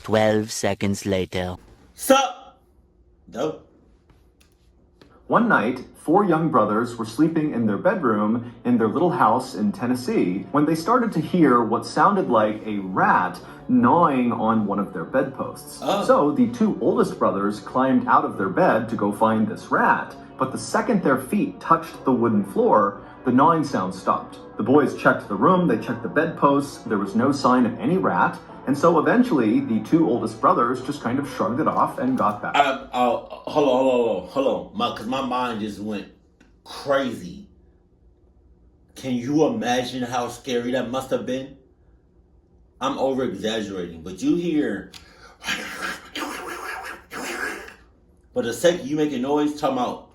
12 seconds later. Sup? Dope. One night, four young brothers were sleeping in their bedroom in their little house in Tennessee when they started to hear what sounded like a rat gnawing on one of their bedposts. So the two oldest brothers climbed out of their bed to go find this rat, but the second their feet touched the wooden floor, the gnawing sound stopped. The boys checked the room, they checked the bedposts, there was no sign of any rat, and so eventually the two oldest brothers just kind of shrugged it off and got back. Hold on. Because my mind just went crazy. Can you imagine how scary that must have been? I'm over exaggerating, but you hear, but the second you make a noise, talking about,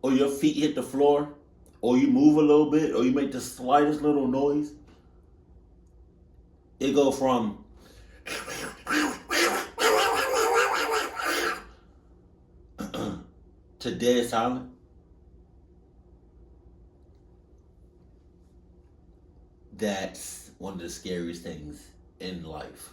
or your feet hit the floor, or you move a little bit, or you make the slightest little noise, it go from to dead silent. That's one of the scariest things in life.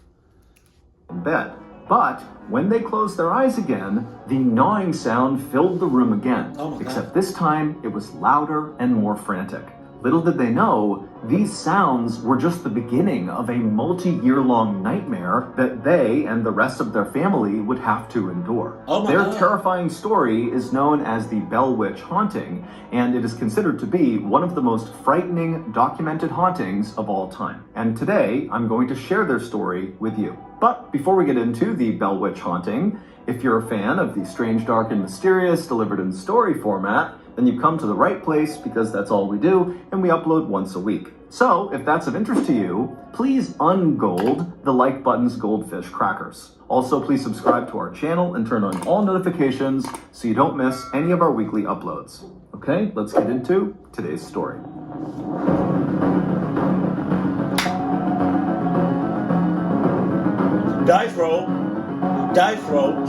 Bed. But when they closed their eyes again, the gnawing sound filled the room again. Oh my God. Except this time, it was louder and more frantic. Little did they know, these sounds were just the beginning of a multi-year-long nightmare that they and the rest of their family would have to endure. Their terrifying story is known as the Bell Witch haunting, and it is considered to be one of the most frightening documented hauntings of all time. And today, I'm going to share their story with you. But before we get into the Bell Witch haunting, if you're a fan of the strange, dark, and mysterious delivered in story format, then you've come to the right place because that's all we do, and we upload once a week. So, if that's of interest to you, please ungold the like button's goldfish crackers. Also, please subscribe to our channel and turn on all notifications so you don't miss any of our weekly uploads. Okay, let's get into today's story. Dice roll. Dice roll.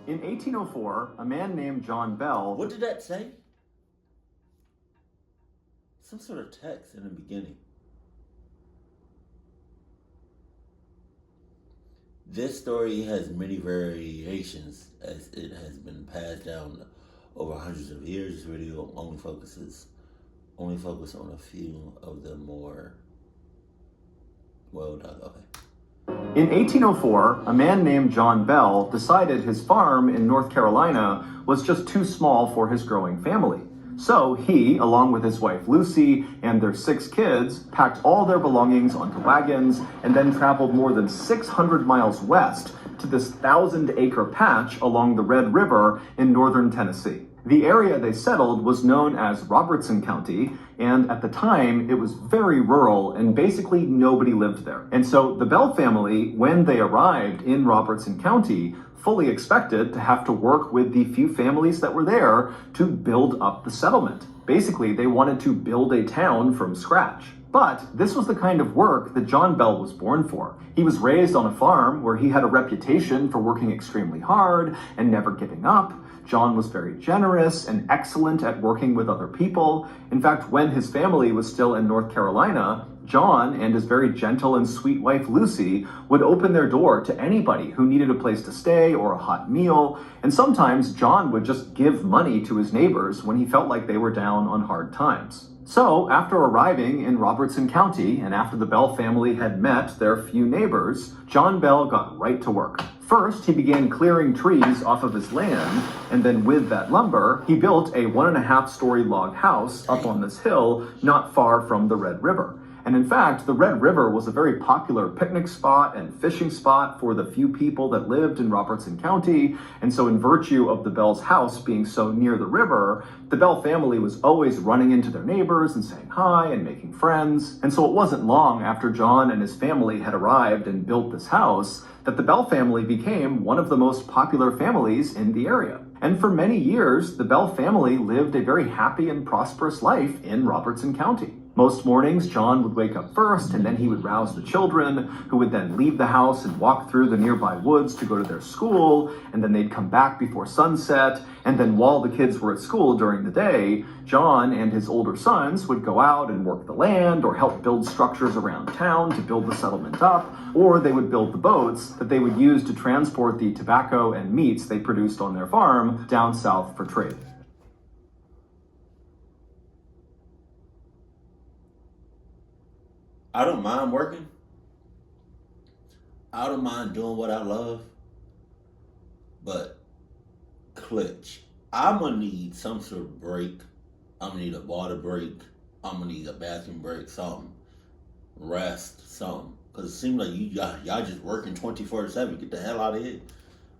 In 1804, a man named John Bell... What did that say? Some sort of text in the beginning. This story has many variations as it has been passed down over hundreds of years. This video only focus on a few of the more well done. Okay. In 1804, a man named John Bell decided his farm in North Carolina was just too small for his growing family. So he, along with his wife Lucy and their 6 kids, packed all their belongings onto wagons and then traveled more than 600 miles west to this 1,000-acre patch along the Red River in northern Tennessee. The area they settled was known as Robertson County, and at the time, it was very rural and basically nobody lived there. And so the Bell family, when they arrived in Robertson County, fully expected to have to work with the few families that were there to build up the settlement. Basically, they wanted to build a town from scratch. But this was the kind of work that John Bell was born for. He was raised on a farm where he had a reputation for working extremely hard and never giving up. John was very generous and excellent at working with other people. In fact, when his family was still in North Carolina, John and his very gentle and sweet wife Lucy would open their door to anybody who needed a place to stay or a hot meal. And sometimes John would just give money to his neighbors when he felt like they were down on hard times. So, after arriving in Robertson County, and after the Bell family had met their few neighbors, John Bell got right to work. First, he began clearing trees off of his land, and then with that lumber, he built a 1.5-story log house up on this hill not far from the Red River. And in fact, the Red River was a very popular picnic spot and fishing spot for the few people that lived in Robertson County. And so in virtue of the Bell's house being so near the river, the Bell family was always running into their neighbors and saying hi and making friends. And so it wasn't long after John and his family had arrived and built this house that the Bell family became one of the most popular families in the area. And for many years, the Bell family lived a very happy and prosperous life in Robertson County. Most mornings, John would wake up first, and then he would rouse the children, who would then leave the house and walk through the nearby woods to go to their school, and then they'd come back before sunset, and then while the kids were at school during the day, John and his older sons would go out and work the land or help build structures around town to build the settlement up, or they would build the boats that they would use to transport the tobacco and meats they produced on their farm down south for trade. I don't mind working. I don't mind doing what I love. But clutch, I'm gonna need some sort of break. I'm gonna need a water break. I'm gonna need a bathroom break, something. Rest, something. Because it seems like y'all just working 24/7. Get the hell out of here.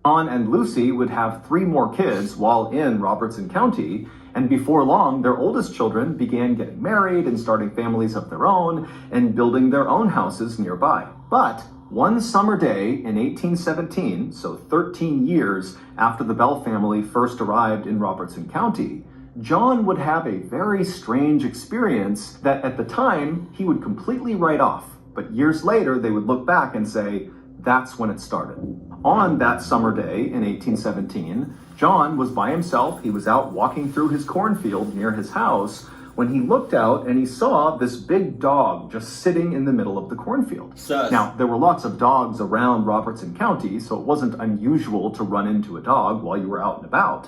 John and Lucy would have 3 more kids while in Robertson County, and before long, their oldest children began getting married and starting families of their own and building their own houses nearby. But one summer day in 1817, so 13 years after the Bell family first arrived in Robertson County, John would have a very strange experience that at the time he would completely write off. But years later, they would look back and say, that's when it started. On that summer day in 1817, John was by himself. He was out walking through his cornfield near his house when he looked out and he saw this big dog just sitting in the middle of the cornfield. Now, there were lots of dogs around Robertson County, so it wasn't unusual to run into a dog while you were out and about.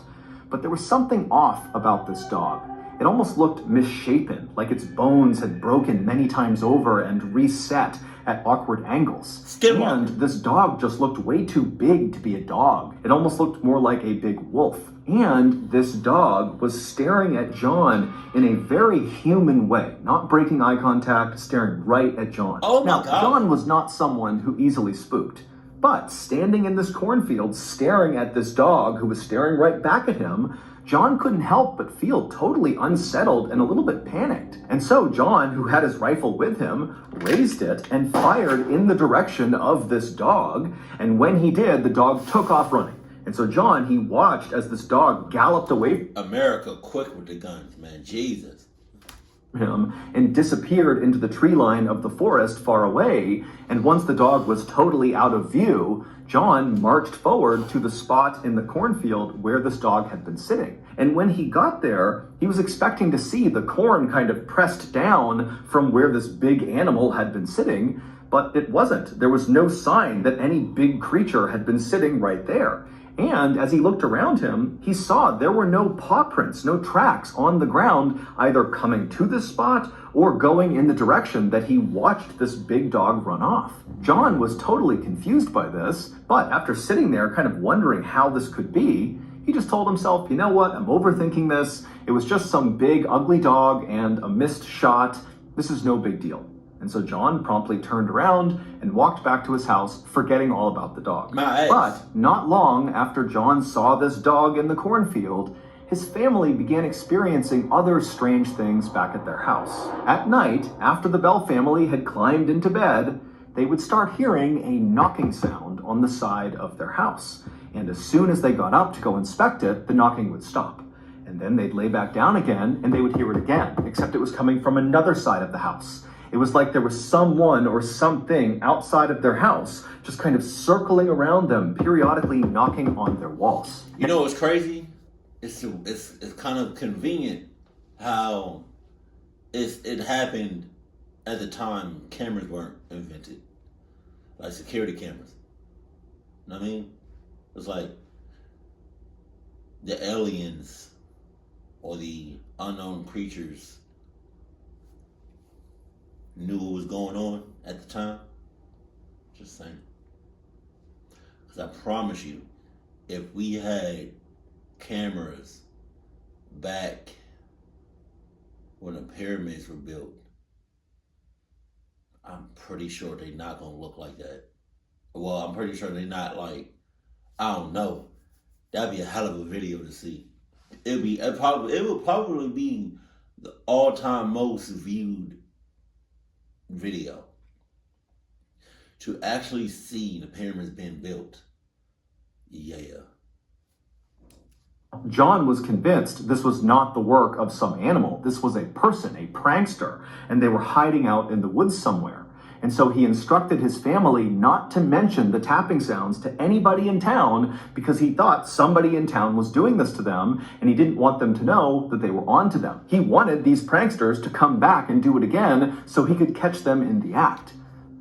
But there was something off about this dog. It almost looked misshapen, like its bones had broken many times over and reset at awkward angles. And this dog just looked way too big to be a dog. It almost looked more like a big wolf. And this dog was staring at John in a very human way, not breaking eye contact, staring right at John. Now, John was not someone who easily spooked. But standing in this cornfield, staring at this dog who was staring right back at him, John couldn't help but feel totally unsettled and a little bit panicked. And so John, who had his rifle with him, raised it and fired in the direction of this dog. And when he did, the dog took off running. And so John, he watched as this dog galloped away. America quick with the guns, man. Jesus. Him and disappeared into the tree line of the forest far away. And once the dog was totally out of view, John marched forward to the spot in the cornfield where this dog had been sitting. And when he got there, he was expecting to see the corn kind of pressed down from where this big animal had been sitting, but it wasn't. There was no sign that any big creature had been sitting right there. And as he looked around him, he saw there were no paw prints, no tracks on the ground, either coming to this spot or going in the direction that he watched this big dog run off. John was totally confused by this, but after sitting there kind of wondering how this could be, he just told himself, you know what, I'm overthinking this. It was just some big ugly dog and a missed shot. This is no big deal. And so John promptly turned around and walked back to his house, forgetting all about the dog. But not long after John saw this dog in the cornfield, his family began experiencing other strange things back at their house. At night, after the Bell family had climbed into bed, they would start hearing a knocking sound on the side of their house. And as soon as they got up to go inspect it, the knocking would stop. And then they'd lay back down again and they would hear it again, except it was coming from another side of the house. It was like there was someone or something outside of their house just kind of circling around them, periodically knocking on their walls. You know what's crazy? It's kind of convenient how it happened at the time cameras weren't invented, like security cameras. You know what I mean? It's like the aliens or the unknown creatures knew what was going on at the time. Just saying. Because I promise you, if we had cameras back when the pyramids were built, I'm pretty sure they're not going to look like that. Well, I'm pretty sure they're not like, I don't know. That'd be a hell of a video to see. It would probably be the all-time most viewed video to actually see the pyramids being built. Yeah. John was convinced this was not the work of some animal. This was a person, a prankster, and they were hiding out in the woods somewhere. And so he instructed his family not to mention the tapping sounds to anybody in town because he thought somebody in town was doing this to them and he didn't want them to know that they were onto them. He wanted these pranksters to come back and do it again so he could catch them in the act.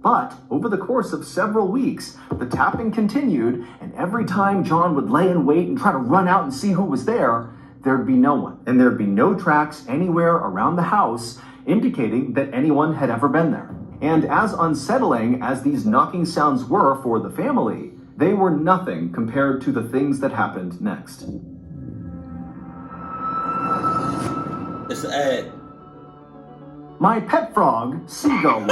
But over the course of several weeks, the tapping continued, and every time John would lay in wait and try to run out and see who was there, there'd be no one. And there'd be no tracks anywhere around the house indicating that anyone had ever been there. And as unsettling as these knocking sounds were for the family, they were nothing compared to the things that happened next. It's an ad. My pet frog, Seagull,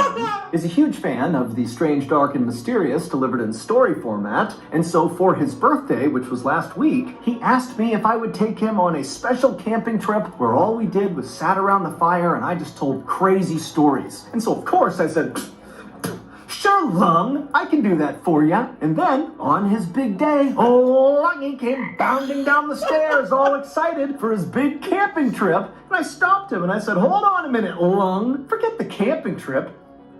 is a huge fan of the strange, dark, and mysterious delivered in story format, and so for his birthday, which was last week, he asked me if I would take him on a special camping trip where all we did was sat around the fire and I just told crazy stories. And so of course I said, "Sure, Lung, I can do that for you." And then, on his big day, Lungy came bounding down the stairs, all excited for his big camping trip. And I stopped him and I said, "Hold on a minute, Lung. Forget the camping trip.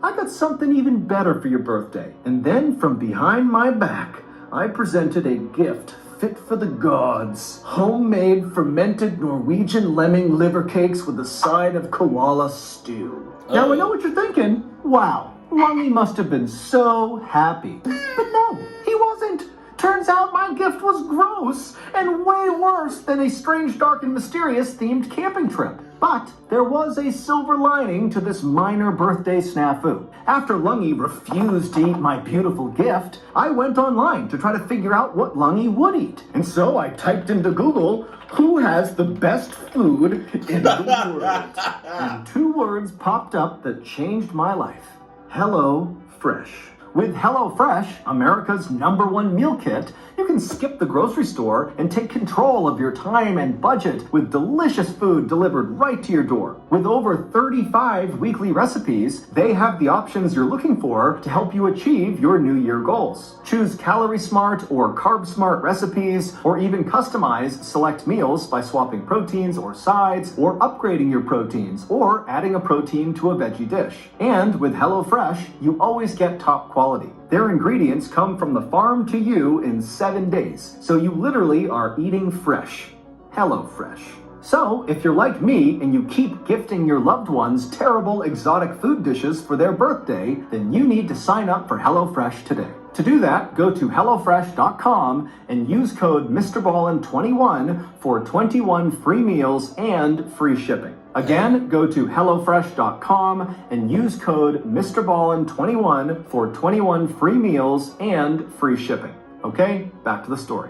I got something even better for your birthday." And then, from behind my back, I presented a gift fit for the gods. Homemade fermented Norwegian lemming liver cakes with a side of koala stew. Now I know what you're thinking. Wow. Lungy must have been so happy. But no, he wasn't. Turns out my gift was gross and way worse than a strange, dark, and mysterious themed camping trip. But there was a silver lining to this minor birthday snafu. After Lungy refused to eat my beautiful gift, I went online to try to figure out what Lungy would eat. And so I typed into Google, "Who has the best food in the world?" And 2 words popped up that changed my life. Hello Fresh. With HelloFresh, America's #1 meal kit, you can skip the grocery store and take control of your time and budget with delicious food delivered right to your door. With over 35 weekly recipes, they have the options you're looking for to help you achieve your New Year goals. Choose Calorie Smart or Carb Smart recipes, or even customize select meals by swapping proteins or sides, or upgrading your proteins, or adding a protein to a veggie dish. And with HelloFresh, you always get top quality. Their ingredients come from the farm to you in 7 days, so you literally are eating fresh. HelloFresh. So, if you're like me and you keep gifting your loved ones terrible exotic food dishes for their birthday, then you need to sign up for HelloFresh today. To do that, go to HelloFresh.com and use code mrballen21 for 21 free meals and free shipping. Again, go to HelloFresh.com and use code mrballen21 for 21 free meals and free shipping. Okay, back to the story.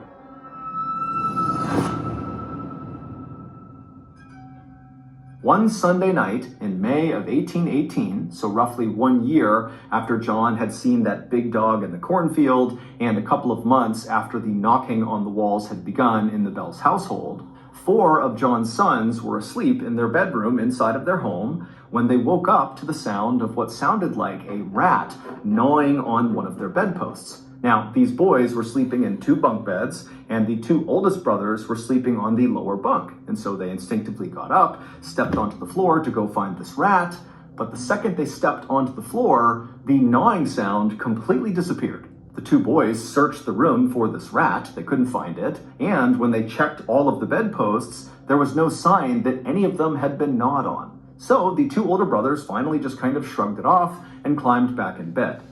One Sunday night in May of 1818, so roughly 1 year after John had seen that big dog in the cornfield, and a couple of months after the knocking on the walls had begun in the Bell's household, 4 of John's sons were asleep in their bedroom inside of their home when they woke up to the sound of what sounded like a rat gnawing on one of their bedposts. Now, these boys were sleeping in 2 bunk beds, and the 2 oldest brothers were sleeping on the lower bunk. And so they instinctively got up, stepped onto the floor to go find this rat, but the second they stepped onto the floor, the gnawing sound completely disappeared. The 2 boys searched the room for this rat, they couldn't find it, and when they checked all of the bedposts, there was no sign that any of them had been gnawed on. So the 2 older brothers finally just kind of shrugged it off and climbed back in bed.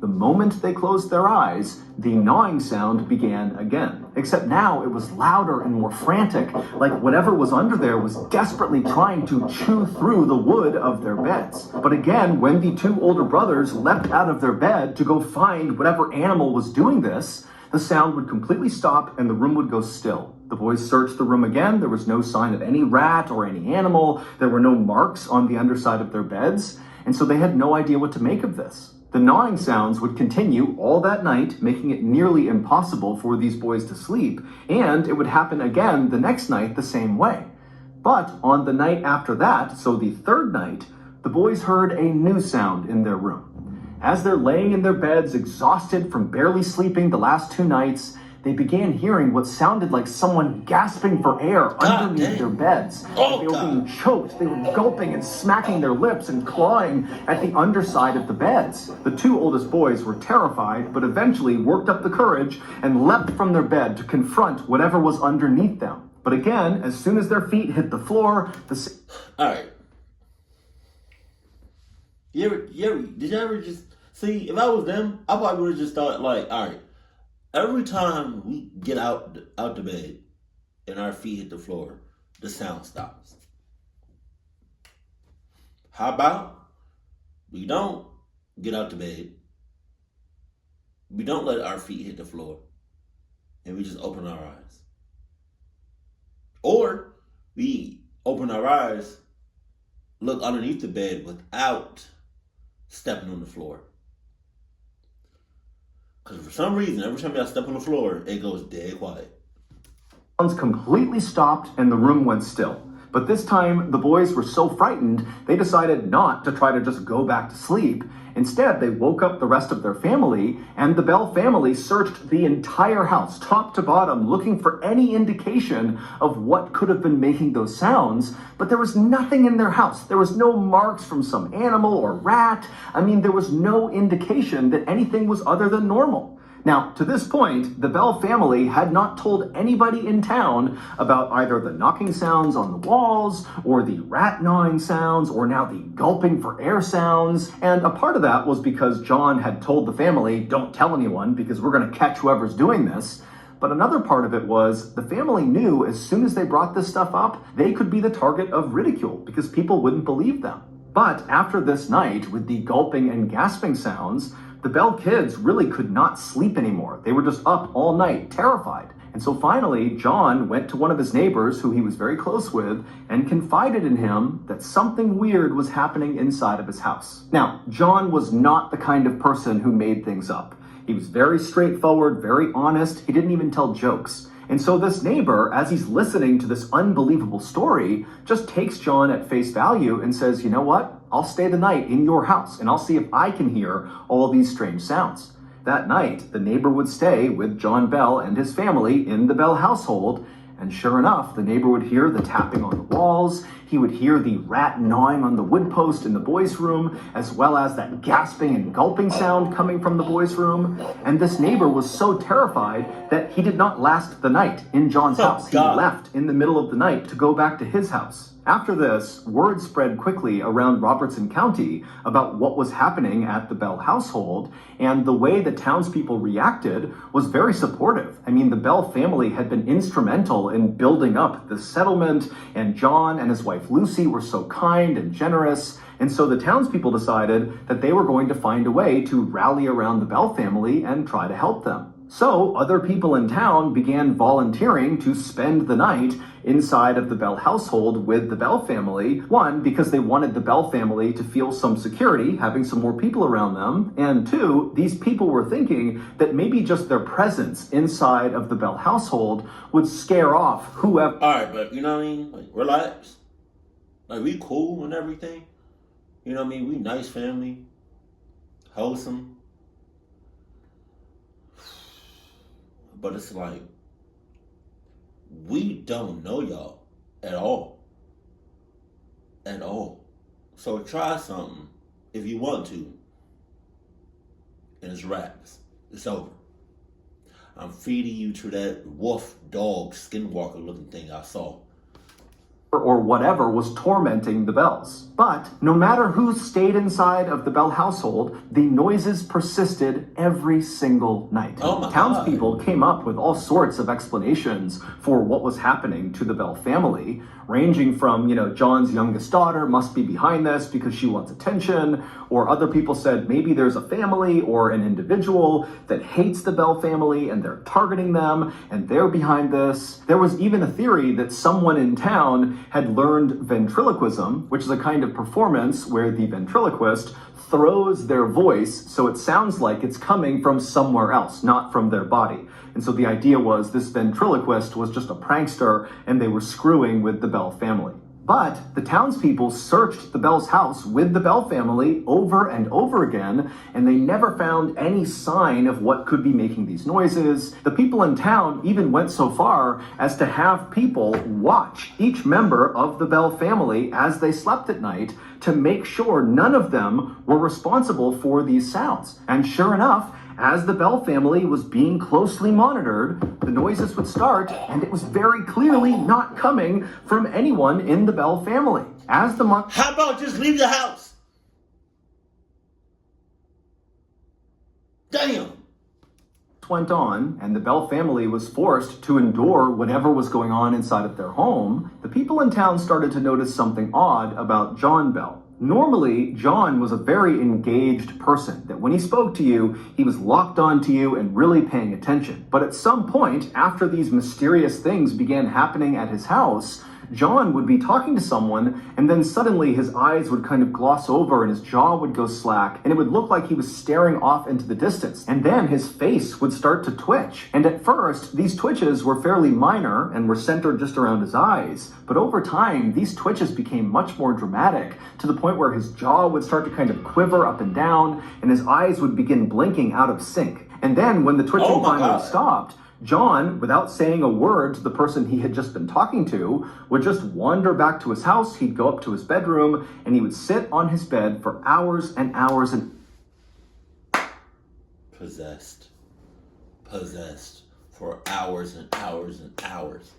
The moment they closed their eyes, the gnawing sound began again. Except now it was louder and more frantic, like whatever was under there was desperately trying to chew through the wood of their beds. But again, when the 2 older brothers leapt out of their bed to go find whatever animal was doing this, the sound would completely stop and the room would go still. The boys searched the room again. There was no sign of any rat or any animal. There were no marks on the underside of their beds. And so they had no idea what to make of this. The gnawing sounds would continue all that night, making it nearly impossible for these boys to sleep, and it would happen again the next night the same way. But on the night after that, so the 3rd night, the boys heard a new sound in their room. As they're laying in their beds, exhausted from barely sleeping the last 2 nights, they began hearing what sounded like someone gasping for air underneath their beds. They were being choked. They were gulping and smacking their lips and clawing at the underside of the beds. The two oldest boys were terrified, but eventually worked up the courage and leapt from their bed to confront whatever was underneath them. But again, as soon as their feet hit the floor, All right. Did you ever just see? If I was them, I probably would have just thought like, all right, every time we get out the bed and our feet hit the floor, the sound stops. How about we don't get out the bed, we don't let our feet hit the floor, and we just open our eyes, or we open our eyes, look underneath the bed without stepping on the floor. Because for some reason, every time y'all step on the floor, it goes dead quiet. Sounds completely stopped and the room went still. But this time, the boys were so frightened, they decided not to try to just go back to sleep. Instead, they woke up the rest of their family, and the Bell family searched the entire house, top to bottom, looking for any indication of what could have been making those sounds. But there was nothing in their house. There was no marks from some animal or rat. I mean, there was no indication that anything was other than normal. Now, to this point, the Bell family had not told anybody in town about either the knocking sounds on the walls, or the rat gnawing sounds, or now the gulping for air sounds. And a part of that was because John had told the family, don't tell anyone because we're going to catch whoever's doing this. But another part of it was the family knew as soon as they brought this stuff up, they could be the target of ridicule because people wouldn't believe them. But after this night, with the gulping and gasping sounds, the Bell kids really could not sleep anymore. They were just up all night, terrified. And so finally, John went to one of his neighbors who he was very close with and confided in him that something weird was happening inside of his house. Now, John was not the kind of person who made things up. He was very straightforward, very honest. He didn't even tell jokes. And so this neighbor, as he's listening to this unbelievable story, just takes John at face value and says, you know what? I'll stay the night in your house and I'll see if I can hear all these strange sounds. That night, the neighbor would stay with John Bell and his family in the Bell household. And sure enough, the neighbor would hear the tapping on the walls. He would hear the rat gnawing on the wood post in the boys' room, as well as that gasping and gulping sound coming from the boys' room. And this neighbor was so terrified that he did not last the night in John's house. He left in the middle of the night to go back to his house. After this, word spread quickly around Robertson County about what was happening at the Bell household, and the way the townspeople reacted was very supportive. I mean, the Bell family had been instrumental in building up the settlement, and John and his wife Lucy were so kind and generous, and so the townspeople decided that they were going to find a way to rally around the Bell family and try to help them. So other people in town began volunteering to spend the night inside of the Bell household with the Bell family. One, because they wanted the Bell family to feel some security, having some more people around them. And two, these people were thinking that maybe just their presence inside of the Bell household would scare off whoever. All right, but you know what I mean? Like, relax. Like, we cool and everything. You know what I mean? We nice family. Wholesome. But it's like, we don't know y'all at all. At all. So try something if you want to. And it's wraps. It's over. I'm feeding you to that wolf dog skinwalker looking thing I saw. Or whatever was tormenting the Bells. But no matter who stayed inside of the Bell household, the noises persisted every single night. Townspeople came up with all sorts of explanations for what was happening to the Bell family, ranging from, John's youngest daughter must be behind this because she wants attention, or other people said maybe there's a family or an individual that hates the Bell family and they're targeting them and they're behind this. There was even a theory that someone in town had learned ventriloquism, which is a kind of performance where the ventriloquist throws their voice so it sounds like it's coming from somewhere else, not from their body. And so the idea was this ventriloquist was just a prankster and they were screwing with the Bell family. But the townspeople searched the Bell's house with the Bell family over and over again, and they never found any sign of what could be making these noises. The people in town even went so far as to have people watch each member of the Bell family as they slept at night to make sure none of them were responsible for these sounds. And sure enough, as the Bell family was being closely monitored, the noises would start, and it was very clearly not coming from anyone in the Bell family. As the months How about just leave the house? Damn. went on, and the Bell family was forced to endure whatever was going on inside of their home, the people in town started to notice something odd about John Bell. Normally, John was a very engaged person, that when he spoke to you, he was locked onto you and really paying attention. But at some point, after these mysterious things began happening at his house, John would be talking to someone, and then suddenly his eyes would kind of gloss over and his jaw would go slack, and it would look like he was staring off into the distance. And then his face would start to twitch. And at first, these twitches were fairly minor and were centered just around his eyes. But over time, these twitches became much more dramatic, to the point where his jaw would start to kind of quiver up and down, and his eyes would begin blinking out of sync. And then when the twitching finally stopped, John, without saying a word to the person he had just been talking to, would just wander back to his house. He'd go up to his bedroom, and he would sit on his bed for hours and hours and... Possessed for hours and hours and hours.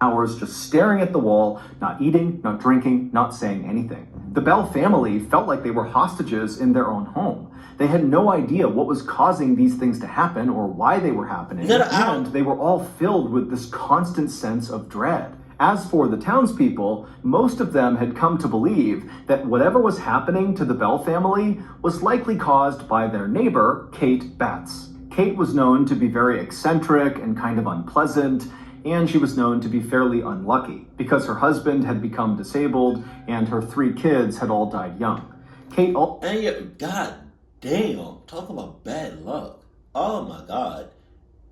Hours just staring at the wall, not eating, not drinking, not saying anything. The Bell family felt like they were hostages in their own home. They had no idea what was causing these things to happen or why they were happening, and they were all filled with this constant sense of dread. As for the townspeople, most of them had come to believe that whatever was happening to the Bell family was likely caused by their neighbor, Kate Batts. Kate was known to be very eccentric and kind of unpleasant, and she was known to be fairly unlucky because her husband had become disabled and her 3 kids had all died young. Kate... And yet, God damn, talk about bad luck. Oh my God.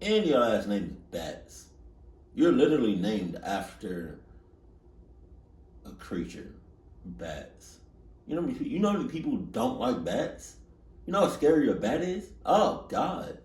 And your last name is Bats. You're literally named after a creature. Bats. You know how many people don't like bats? You know how scary a bat is? Oh God.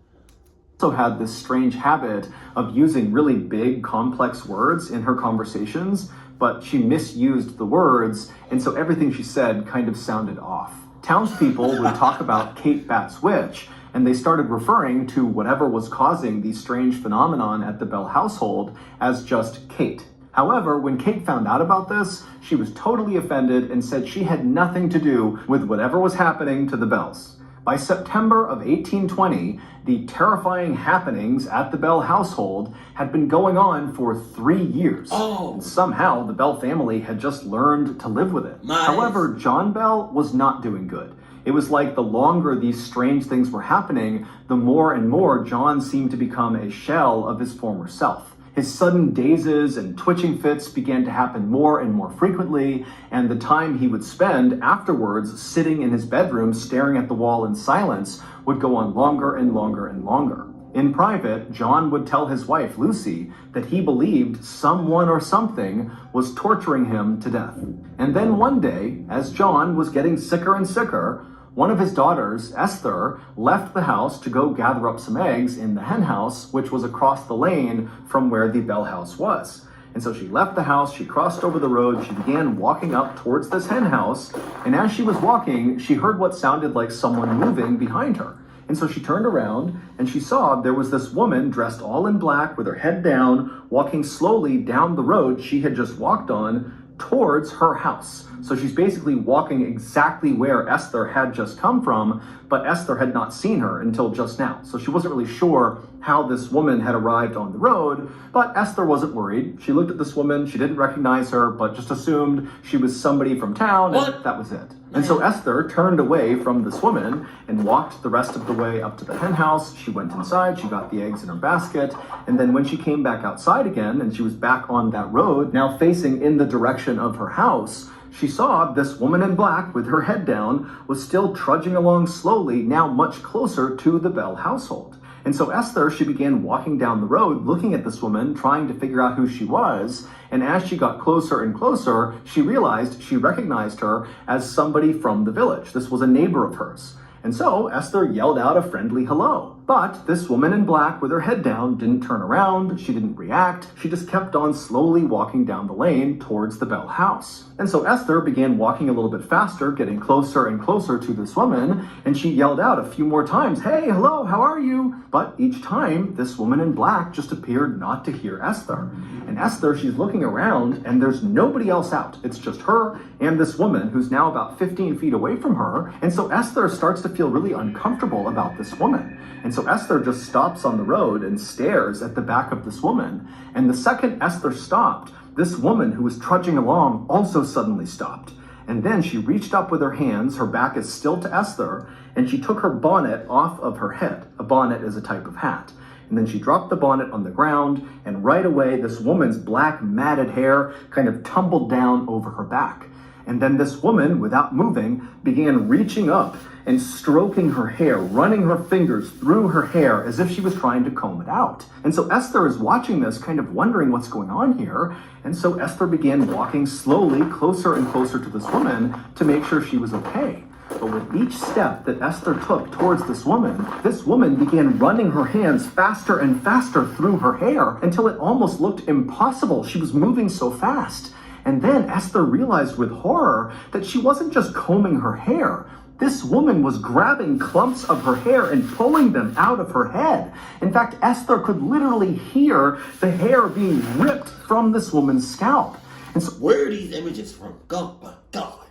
Also had this strange habit of using really big, complex words in her conversations, but she misused the words, and so everything she said kind of sounded off. Townspeople would talk about Kate Batts' witch, and they started referring to whatever was causing these strange phenomenon at the Bell household as just Kate. However, when Kate found out about this, she was totally offended and said she had nothing to do with whatever was happening to the Bells. By September of 1820, the terrifying happenings at the Bell household had been going on for 3 years. Oh. And somehow, the Bell family had just learned to live with it. Nice. However, John Bell was not doing good. It was like the longer these strange things were happening, the more and more John seemed to become a shell of his former self. His sudden dazes and twitching fits began to happen more and more frequently, and the time he would spend afterwards sitting in his bedroom staring at the wall in silence would go on longer and longer and longer. In private, John would tell his wife, Lucy, that he believed someone or something was torturing him to death. And then one day, as John was getting sicker and sicker, one of his daughters, Esther, left the house to go gather up some eggs in the hen house, which was across the lane from where the Bell house was. And so she left the house, she crossed over the road, she began walking up towards this hen house, and as she was walking, she heard what sounded like someone moving behind her. And so she turned around and she saw there was this woman dressed all in black with her head down, walking slowly down the road she had just walked on towards her house. So she's basically walking exactly where Esther had just come from, but Esther had not seen her until just now. So she wasn't really sure how this woman had arrived on the road, but Esther wasn't worried. She looked at this woman, she didn't recognize her, but just assumed she was somebody from town, and that was it. And so Esther turned away from this woman and walked the rest of the way up to the hen house. She went inside, she got the eggs in her basket, and then when she came back outside again and she was back on that road, now facing in the direction of her house, she saw this woman in black with her head down was still trudging along slowly, now much closer to the Bell household. And so Esther, she began walking down the road, looking at this woman, trying to figure out who she was. And as she got closer and closer, she recognized her as somebody from the village. This was a neighbor of hers. And so Esther yelled out a friendly hello. But this woman in black with her head down didn't turn around, she didn't react, she just kept on slowly walking down the lane towards the Bell house. And so Esther began walking a little bit faster, getting closer and closer to this woman, and she yelled out a few more times, "Hey, hello, how are you?" But each time, this woman in black just appeared not to hear Esther. And Esther, she's looking around, and there's nobody else out. It's just her and this woman who's now about 15 feet away from her. And so Esther starts to feel really uncomfortable about this woman. And so Esther just stops on the road and stares at the back of this woman. And the second Esther stopped, this woman who was trudging along also suddenly stopped. And then she reached up with her hands, her back is still to Esther, and she took her bonnet off of her head. A bonnet is a type of hat. And then she dropped the bonnet on the ground, and right away this woman's black matted hair kind of tumbled down over her back. And then this woman, without moving, began reaching up and stroking her hair, running her fingers through her hair as if she was trying to comb it out. And so Esther is watching this, kind of wondering what's going on here. And so Esther began walking slowly closer and closer to this woman to make sure she was okay. But with each step that Esther took towards this woman began running her hands faster and faster through her hair until it almost looked impossible. She was moving so fast. And then Esther realized with horror that she wasn't just combing her hair. This woman was grabbing clumps of her hair and pulling them out of her head. In fact, Esther could literally hear the hair being ripped from this woman's scalp. And so, where are these images from? God, my God.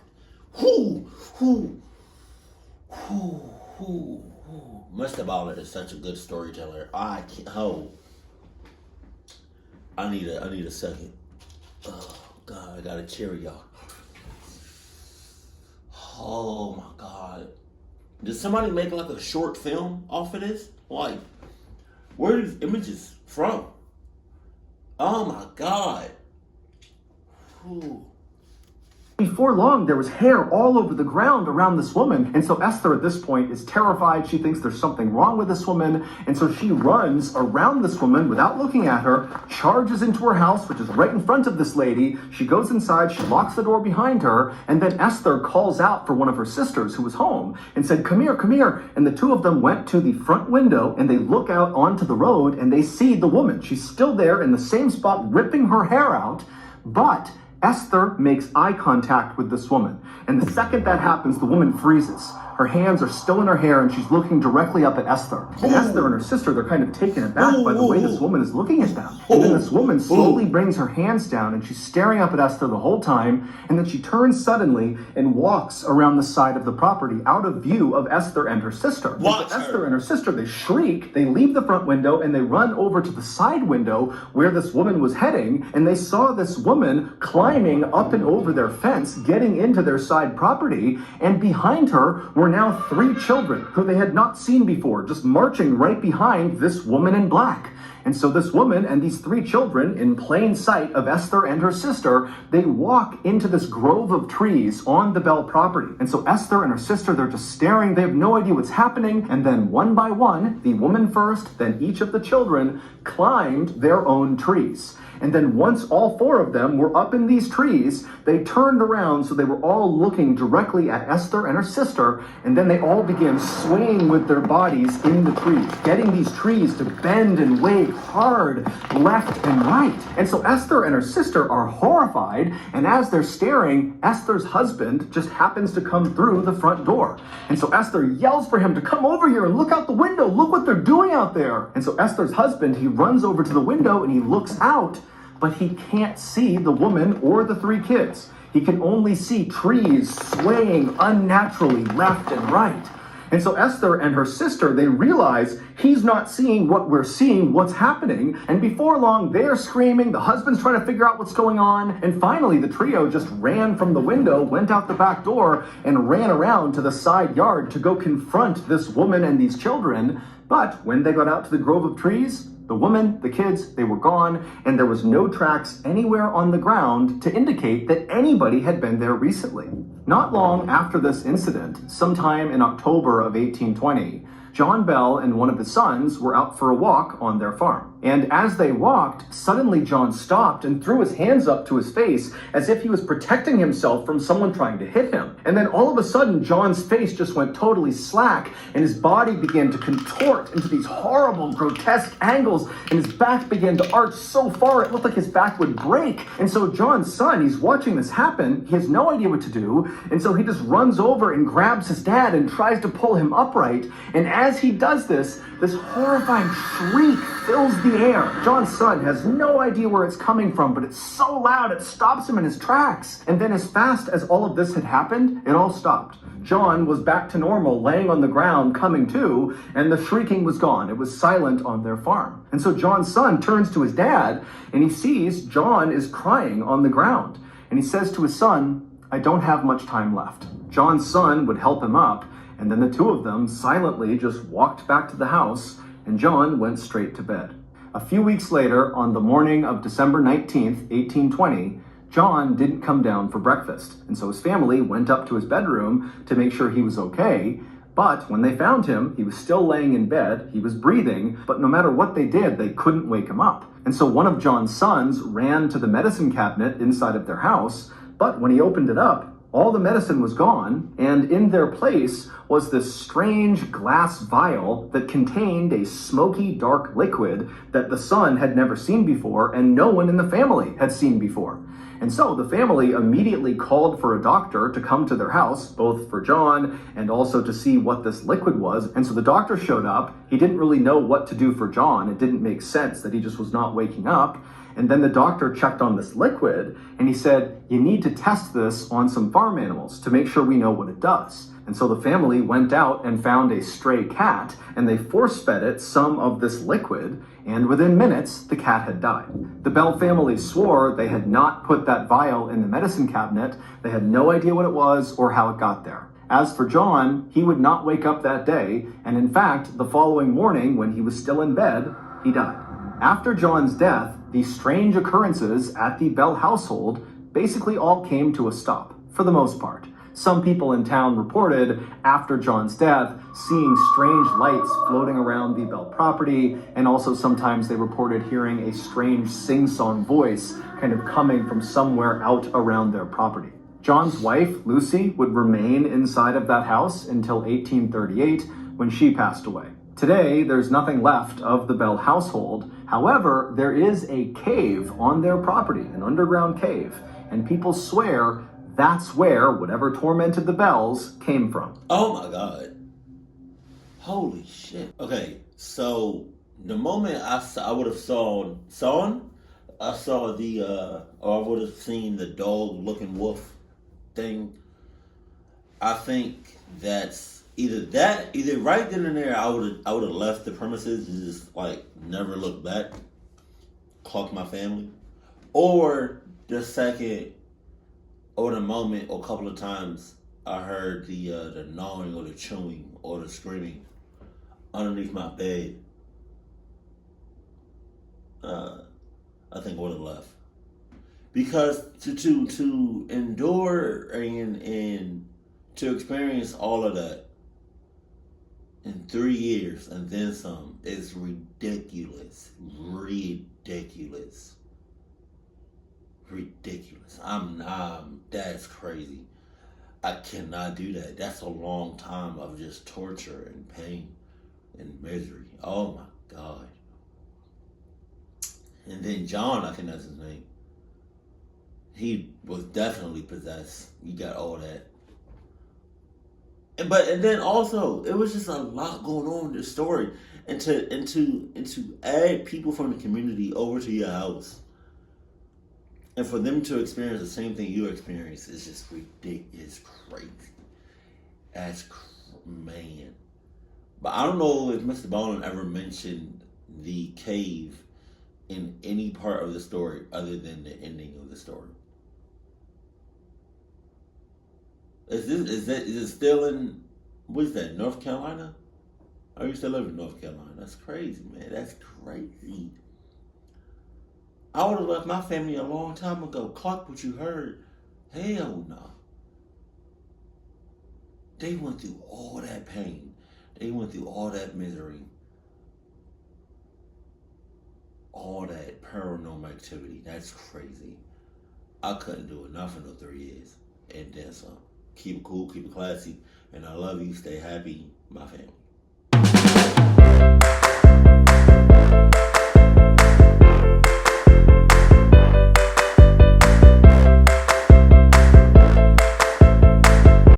Mrballen is such a good storyteller. I need a second. Oh God, I got a cherry, y'all. Oh my God. Did somebody make like a short film off of this? Like, where are these images from? Oh my God. Whew. before long, there was hair all over the ground around this woman. And so Esther at this point is terrified. She thinks there's something wrong with this woman. And so she runs around this woman without looking at her, charges into her house, which is right in front of this lady. She goes inside, she locks the door behind her. And then Esther calls out for one of her sisters who was home and said, come here, come here. And the two of them went to the front window and they look out onto the road and they see the woman. She's still there in the same spot, ripping her hair out. But Esther makes eye contact with this woman. And the second that happens, the woman freezes. Her hands are still in her hair and she's looking directly up at Esther. And Esther and her sister, they're kind of taken aback by the way this woman is looking at them. And then this woman slowly brings her hands down and she's staring up at Esther the whole time. And then she turns suddenly and walks around the side of the property out of view of Esther and her sister. Esther and her sister, they shriek, they leave the front window and they run over to the side window where this woman was heading. And they saw this woman climbing up and over their fence, getting into their side property. And behind her were now 3 children who they had not seen before, just marching right behind this woman in black. And so this woman and these 3 children, in plain sight of Esther and her sister, they walk into this grove of trees on the Bell property. And so Esther and her sister, they're just staring. They have no idea what's happening. And then one by one, the woman first, then each of the children climbed their own trees. And then once all 4 of them were up in these trees, they turned around so they were all looking directly at Esther and her sister, and then they all began swaying with their bodies in the trees, getting these trees to bend and wave hard left and right. And so Esther and her sister are horrified, and as they're staring, Esther's husband just happens to come through the front door. And so Esther yells for him to come over here and look out the window. Look what they're doing out there. And so Esther's husband, he runs over to the window and he looks out, but he can't see the woman or the 3 kids. He can only see trees swaying unnaturally left and right. And so Esther and her sister, they realize he's not seeing what we're seeing, what's happening. And before long, they're screaming. The husband's trying to figure out what's going on. And finally, the trio just ran from the window, went out the back door, and ran around to the side yard to go confront this woman and these children. But when they got out to the grove of trees, the woman, the kids, they were gone, and there was no tracks anywhere on the ground to indicate that anybody had been there recently. Not long after this incident, sometime in October of 1820, John Bell and one of his sons were out for a walk on their farm. And as they walked, suddenly John stopped and threw his hands up to his face as if he was protecting himself from someone trying to hit him. And then all of a sudden, John's face just went totally slack and his body began to contort into these horrible, grotesque angles, and his back began to arch so far it looked like his back would break. And so John's son, he's watching this happen. He has no idea what to do. And so he just runs over and grabs his dad and tries to pull him upright. And as he does this horrifying shriek fills the air. John's son has no idea where it's coming from, but it's so loud it stops him in his tracks. And then as fast as all of this had happened, it all stopped. John was back to normal, laying on the ground, coming to, and the shrieking was gone. It was silent on their farm. And so John's son turns to his dad, and he sees John is crying on the ground. And he says to his son, "I don't have much time left." John's son would help him up, and then the two of them silently just walked back to the house, and John went straight to bed. A few weeks later, on the morning of December 19th, 1820, John didn't come down for breakfast, and so his family went up to his bedroom to make sure he was okay. But when they found him, he was still laying in bed, he was breathing, but no matter what they did, they couldn't wake him up. And so one of John's sons ran to the medicine cabinet inside of their house, but when he opened it up, all the medicine was gone, and in their place was this strange glass vial that contained a smoky, dark liquid that the son had never seen before and no one in the family had seen before. And so the family immediately called for a doctor to come to their house, both for John and also to see what this liquid was. And so the doctor showed up. He didn't really know what to do for John. It didn't make sense that he just was not waking up. And then the doctor checked on this liquid and he said, "You need to test this on some farm animals to make sure we know what it does." And so the family went out and found a stray cat and they force-fed it some of this liquid, and within minutes, the cat had died. The Bell family swore they had not put that vial in the medicine cabinet. They had no idea what it was or how it got there. As for John, he would not wake up that day, and in fact, the following morning, when he was still in bed, he died. After John's death, these strange occurrences at the Bell household basically all came to a stop, for the most part. Some people in town reported, after John's death, seeing strange lights floating around the Bell property, and also sometimes they reported hearing a strange sing-song voice kind of coming from somewhere out around their property. John's wife, Lucy, would remain inside of that house until 1838, when she passed away. Today, there's nothing left of the Bell household. However, there is a cave on their property, an underground cave, and people swear that's where whatever tormented the Bells came from. Oh my God. Holy shit. Okay, so the moment I would have saw the, or I would have seen the dog-looking wolf thing, I think that's either right then and there I would have left the premises and just like never looked back, clocked my family, or the second, or the moment, or a couple of times I heard the gnawing or the chewing or the screaming underneath my bed. I think I would have left, because to endure and to experience all of that in 3 years and then some is ridiculous. That's crazy. I cannot do that. That's a long time of just torture and pain and misery. Oh my God. And then John, I think that's his name, he was definitely possessed. You got all that. And then also, it was just a lot going on in this story. And to add people from the community over to your house, and for them to experience the same thing you experienced, is just ridiculous. It's crazy. Man. But I don't know if Mr. Ballen ever mentioned the cave in any part of the story other than the ending of the story. Is it still in, what is that, North Carolina? I used to live in North Carolina. That's crazy, man. That's crazy. I would have left my family a long time ago. Clock what you heard. Hell no. They went through all that pain. They went through all that misery, all that paranormal activity. That's crazy. I couldn't do enough in those 3 years. And then some. Keep it cool, keep it classy. And I love you. Stay happy, my family.